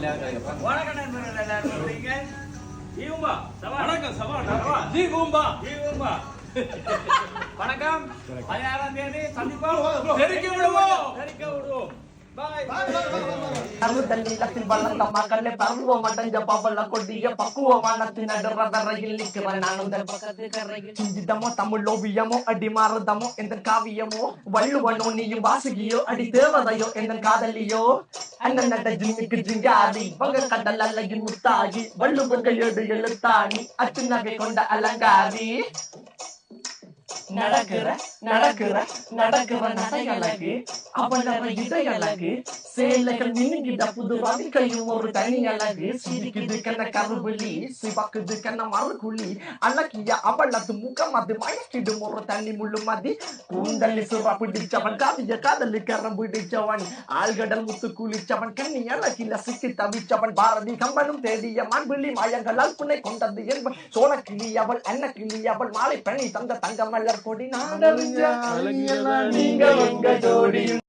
வணக்கம் நண்பர்கள், எல்லாரும் எப்படிங்க? ஜீவும்பா, சவால். வணக்கம் சவால். சவால். ஜீவும்பா. ஜீவும்பா. வணக்கம். 16ஆம் தேதி சந்திப்போம். தெரிக்க விடுவோம். தெரிக்க விடுவோம். பாய். அறுதல்லிலத்தில் வளர்ந்த மகளே பருவமடைஞ்ச பவள கொடிய பக்குவமானத்தின் நடுறதரையில் நிற்கிற நானும் பக்கத்து கரையில் சிஞ்சிதமோ தமிழ் ஓவியமோ அடி மாறுதமோ எந்த காவியமோ வள்ளுவனோ நீயும் வாசுகியோ அடி தேவதையோ எந்த காதலியோ அண்ணன் நட ஜிம்மிக்கு ஜிங்காரி வங்க கடல் அல்லகின் முத்தாகி வள்ளுவன் கையோடு எழுத்தாணி அச்சு நகை கொண்ட அலங்காரி நடக்கிற நடக்கிற நடக்கிற நடையழகு அவளற இடையழகு சேலைகள் மின்னிட புது ரவிக்கையும் ஒரு தனி அழகு சிரிக்குது கண்ண கருவிழி சிவக்குது கண்ண மறுகுழி அழகிய அவளது முகம் அது மயக்கிடும் ஒரு தண்ணி முள்ளு மதி கூந்தலி சுவா பிடிச்சவன் காவிய காதலி கரம் பிடிச்சவன் ஆழ்கடல் முத்து குளிச்சவன் கண்ணி அழகில சிக்கி தவிச்சவன் பாரதி கம்பனும் தேடிய மண்பிள்ளி மாயங்களால் புனை கொண்டது என்பன் சோழ கிளி அவள் அன்ன கிளி அவள் மாலை பணி தந்த தங்க மலர் கொடி நாடறிஞ்ச நீங்க உங்க ஜோடியும்